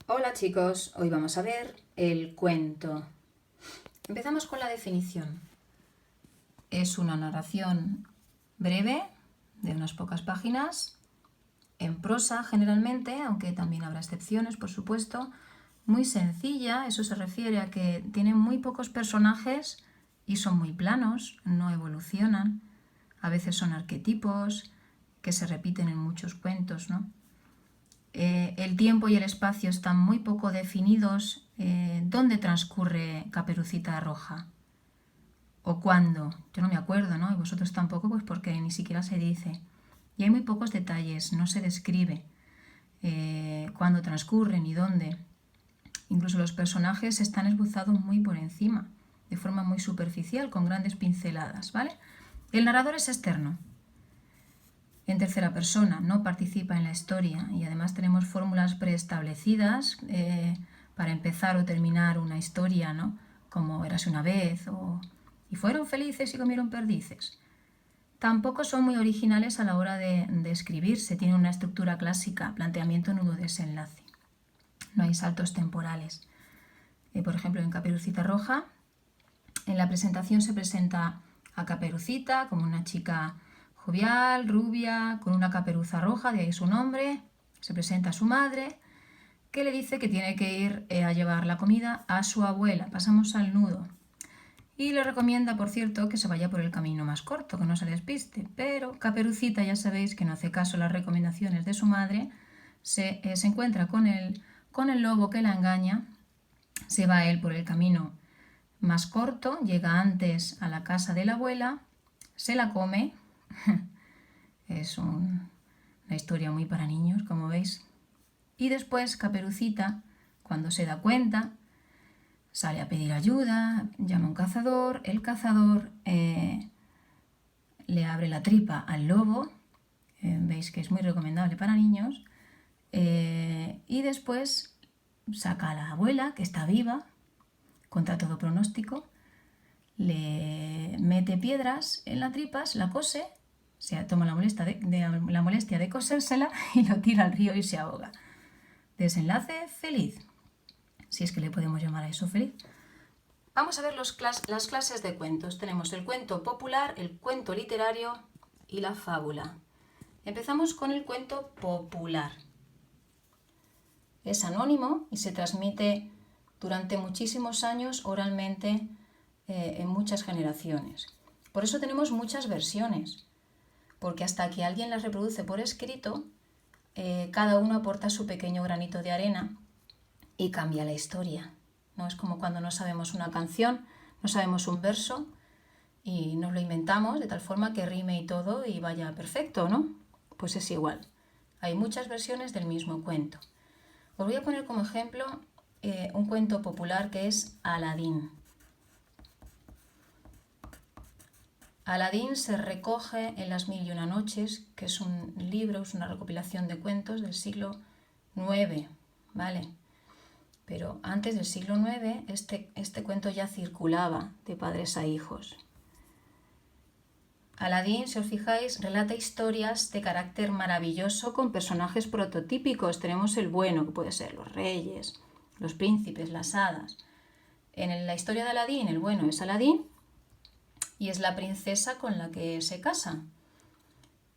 Hola chicos, hoy vamos a ver el cuento. Empezamos con la definición. Es una narración breve, de unas pocas páginas, en prosa generalmente, aunque también habrá excepciones, por supuesto, muy sencilla. Eso se refiere a que tiene muy pocos personajes y son muy planos, no evolucionan. A veces son arquetipos que se repiten en muchos cuentos, ¿no? El tiempo y el espacio están muy poco definidos. ¿Dónde transcurre Caperucita Roja? ¿O cuándo? Yo no me acuerdo, ¿no? Y vosotros tampoco, pues porque ni siquiera se dice. Y hay muy pocos detalles, no se describe cuándo transcurre ni dónde. Incluso los personajes están esbozados muy por encima, de forma muy superficial, con grandes pinceladas, ¿vale? El narrador es externo, en tercera persona, no participa en la historia y además tenemos fórmulas preestablecidas para empezar o terminar una historia, ¿no? Como Érase una vez o Y fueron felices y comieron perdices. Tampoco son muy originales a la hora de escribirse, tienen una estructura clásica, planteamiento, nudo, desenlace. No hay saltos temporales. Por ejemplo, en Caperucita Roja, en la presentación se presenta a Caperucita como una chica jovial, rubia, con una caperuza roja, de ahí su nombre. Se presenta a su madre, que le dice que tiene que ir a llevar la comida a su abuela. Pasamos al nudo. Y le recomienda, por cierto, que se vaya por el camino más corto, que no se despiste. Pero Caperucita, ya sabéis que no hace caso a las recomendaciones de su madre, se encuentra con el lobo que la engaña, se va él por el camino más corto, llega antes a la casa de la abuela, se la come. Es una historia muy para niños, como veis. Y después Caperucita, cuando se da cuenta, sale a pedir ayuda, llama a un cazador, el cazador le abre la tripa al lobo, veis que es muy recomendable para niños, y después saca a la abuela, que está viva, contra todo pronóstico, le mete piedras en las tripas, la cose, se toma la molestia de cosérsela y lo tira al río y se ahoga. Desenlace feliz, si es que le podemos llamar a eso feliz. Vamos a ver las clases de cuentos. Tenemos el cuento popular, el cuento literario y la fábula. Empezamos con el cuento popular. Es anónimo y se transmite durante muchísimos años oralmente en muchas generaciones. Por eso tenemos muchas versiones, porque hasta que alguien las reproduce por escrito, cada uno aporta su pequeño granito de arena y cambia la historia. No es como cuando no sabemos una canción, no sabemos un verso y nos lo inventamos de tal forma que rime y todo y vaya perfecto, ¿no? Pues es igual. Hay muchas versiones del mismo cuento. Os voy a poner como ejemplo un cuento popular que es Aladín. Aladín se recoge en Las Mil y una Noches, que es un libro, es una recopilación de cuentos del siglo IX, ¿vale? Pero antes del siglo IX este cuento ya circulaba de padres a hijos. Aladín, si os fijáis, relata historias de carácter maravilloso con personajes prototípicos. Tenemos el bueno, que puede ser los reyes, los príncipes, las hadas. En la historia de Aladín, el bueno es Aladín y es la princesa con la que se casa.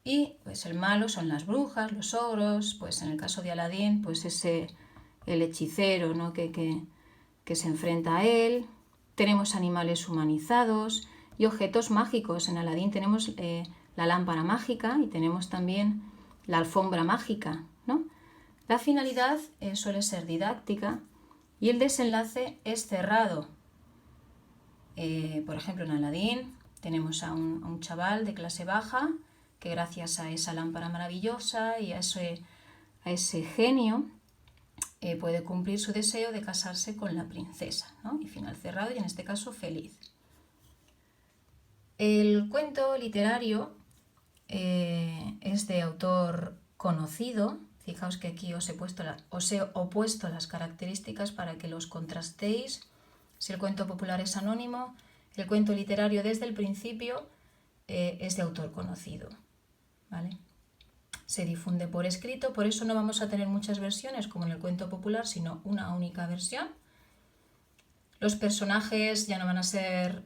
Y pues el malo son las brujas, los ogros, pues en el caso de Aladín, pues el hechicero, ¿no? que se enfrenta a él. Tenemos animales humanizados y objetos mágicos. En Aladín tenemos la lámpara mágica y tenemos también la alfombra mágica, ¿no? La finalidad suele ser didáctica y el desenlace es cerrado. Por ejemplo, en Aladín tenemos a un chaval de clase baja que gracias a esa lámpara maravillosa y a ese genio puede cumplir su deseo de casarse con la princesa, ¿no? Y final cerrado y en este caso feliz. El cuento literario es de autor conocido. Fijaos que aquí os he opuesto las características para que los contrastéis. Si el cuento popular es anónimo, el cuento literario desde el principio es de autor conocido, ¿vale? se difunde por escrito, por eso no vamos a tener muchas versiones como en el cuento popular, sino una única versión. Los personajes ya no van a ser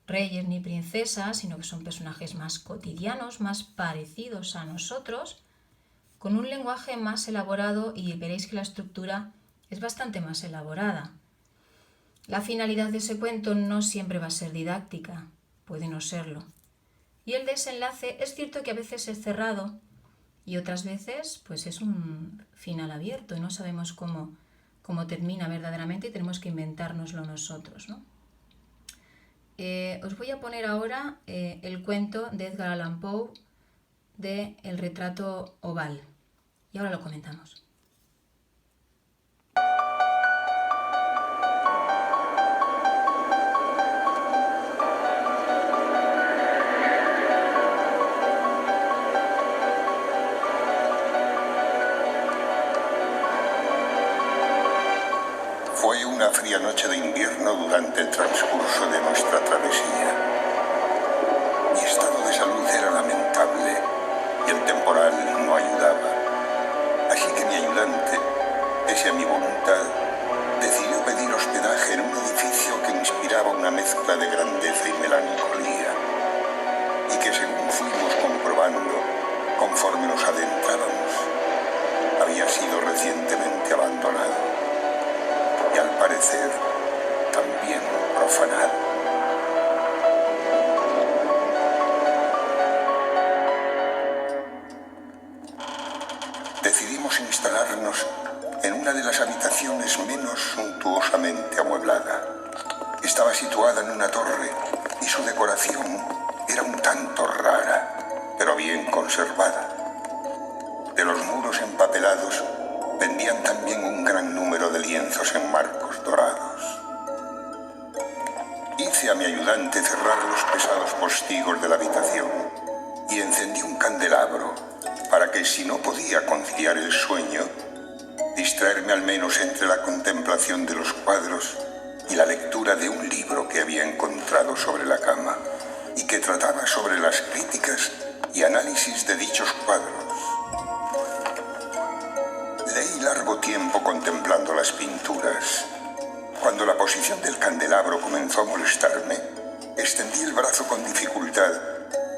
reyes ni princesas, sino que son personajes más cotidianos, más parecidos a nosotros, con un lenguaje más elaborado, y veréis que la estructura es bastante más elaborada. La finalidad de ese cuento no siempre va a ser didáctica, puede no serlo. Y el desenlace es cierto que a veces es cerrado y otras veces pues es un final abierto y no sabemos cómo termina verdaderamente y tenemos que inventárnoslo nosotros, ¿no? Os voy a poner ahora el cuento de Edgar Allan Poe de El retrato oval y ahora lo comentamos. Fue una fría noche de invierno durante el transcurso de nuestra travesía. Mi estado de salud era lamentable y el temporal no ayudaba. Así que mi ayudante, pese a mi voluntad, decidió pedir hospedaje en un edificio que inspiraba una mezcla de grandeza y melancolía, y que, según fuimos comprobando conforme nos adentrábamos, había sido recientemente abandonado. Y al parecer, también profanado. Decidimos instalarnos en una de las habitaciones menos suntuosamente amueblada. Estaba situada en una torre y su decoración era un tanto rara, pero bien conservada. De los muros empapelados pendían también un gran número de lienzos en marcos dorados. Hice a mi ayudante cerrar los pesados postigos de la habitación y encendí un candelabro para que, si no podía conciliar el sueño, distraerme al menos entre la contemplación de los cuadros y la lectura de un libro que había encontrado sobre la cama y que trataba sobre las críticas y análisis de dichos cuadros. Leí largo tiempo contemplando las pinturas. Cuando la posición del candelabro comenzó a molestarme, extendí el brazo con dificultad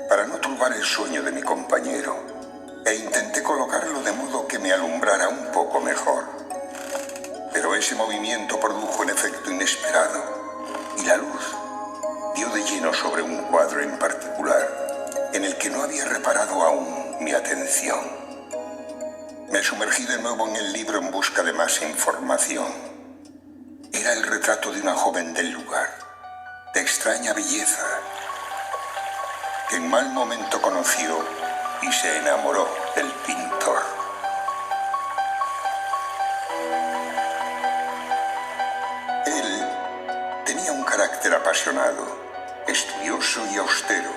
para no turbar el sueño de mi compañero e intenté colocarlo de modo que me alumbrara un poco mejor. Pero ese movimiento produjo un efecto inesperado y la luz dio de lleno sobre un cuadro en particular en el que no había reparado aún mi atención. Me sumergí de nuevo en el libro en busca de más información. Era el retrato de una joven del lugar, de extraña belleza, que en mal momento conoció y se enamoró del pintor. Él tenía un carácter apasionado, estudioso y austero,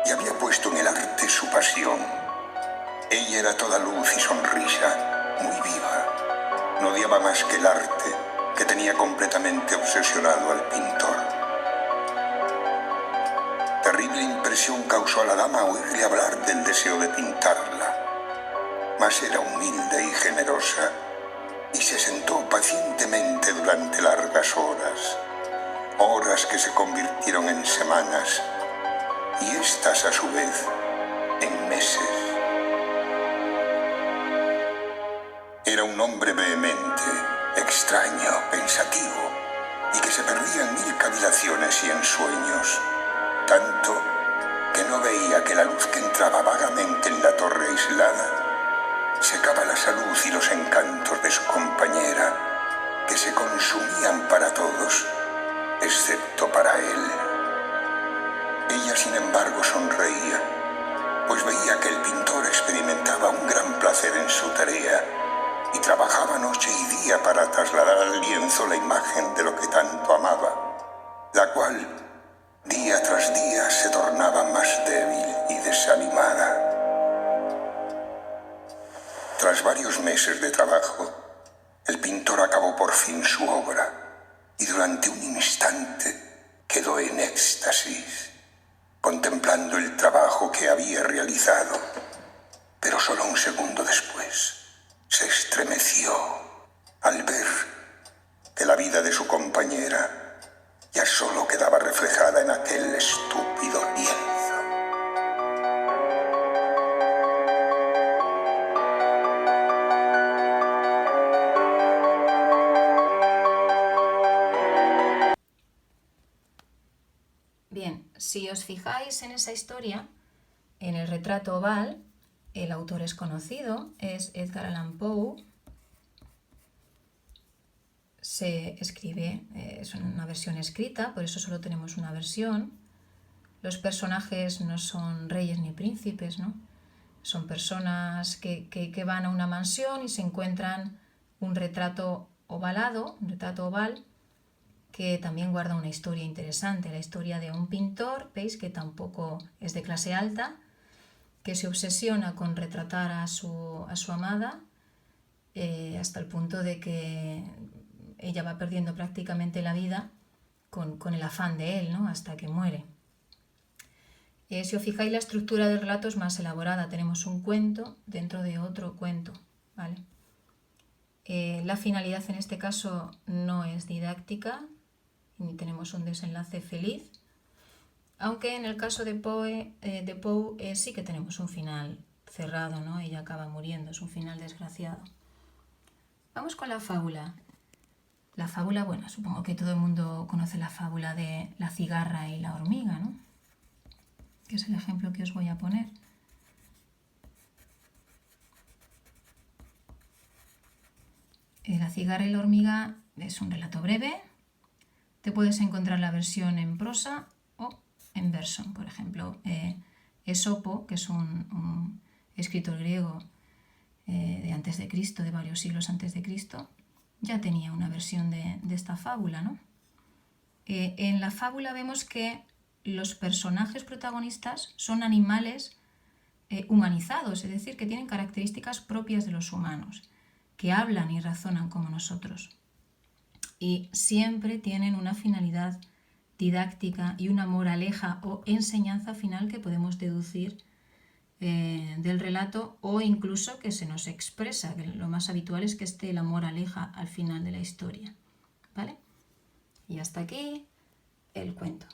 y había puesto en el arte su pasión. Ella era toda luz y sonrisa, muy viva. No odiaba más que el arte, que tenía completamente obsesionado al pintor. Terrible impresión causó a la dama oírle hablar del deseo de pintarla. Mas era humilde y generosa, y se sentó pacientemente durante largas horas que se convirtieron en semanas, y éstas a su vez en meses. Era un hombre vehemente, extraño, pensativo, y que se perdía en mil cavilaciones y en sueños, tanto que no veía que la luz que entraba vagamente en la torre aislada secaba la salud y los encantos de su compañera, que se consumían para todos, excepto para él. Ella, sin embargo, sonreía, pues veía que el pintor experimentaba un gran placer en su tarea y trabajaba noche y día para trasladar al lienzo la imagen de lo que tanto amaba, la cual, día tras día, se tornaba más débil y desanimada. Tras varios meses de trabajo, el pintor acabó por fin su obra y durante un instante quedó en éxtasis, contemplando el trabajo que había realizado. Pero solo un segundo después se estremeció al ver que la vida de su compañera ya solo quedaba reflejada en aquel estúpido lienzo. Bien, si os fijáis en esa historia, en el retrato oval, el autor es conocido, es Edgar Allan Poe. Se escribe, es una versión escrita, por eso solo tenemos una versión. Los personajes no son reyes ni príncipes, ¿no? Son personas que van a una mansión y se encuentran un retrato ovalado, un retrato oval, que también guarda una historia interesante, la historia de un pintor, veis que tampoco es de clase alta, que se obsesiona con retratar a su amada hasta el punto de que ella va perdiendo prácticamente la vida con el afán de él, ¿no? Hasta que muere. Si os fijáis, la estructura del relato es más elaborada. Tenemos un cuento dentro de otro cuento, ¿vale? La finalidad en este caso no es didáctica, ni tenemos un desenlace feliz, aunque en el caso de Poe sí que tenemos un final cerrado, ¿no? Ella acaba muriendo, es un final desgraciado. Vamos con la fábula. La fábula, bueno, supongo que todo el mundo conoce la fábula de la cigarra y la hormiga, ¿no? Que es el ejemplo que os voy a poner. La cigarra y la hormiga es un relato breve. Te puedes encontrar la versión en prosa o en verso. Por ejemplo, Esopo, que es un escritor griego de antes de Cristo, de varios siglos antes de Cristo, ya tenía una versión de esta fábula, ¿no? En la fábula vemos que los personajes protagonistas son animales humanizados, es decir, que tienen características propias de los humanos, que hablan y razonan como nosotros. Y siempre tienen una finalidad didáctica y una moraleja o enseñanza final que podemos deducir del relato, o incluso que se nos expresa, que lo más habitual es que esté la moraleja al final de la historia, ¿vale? Y hasta aquí el cuento.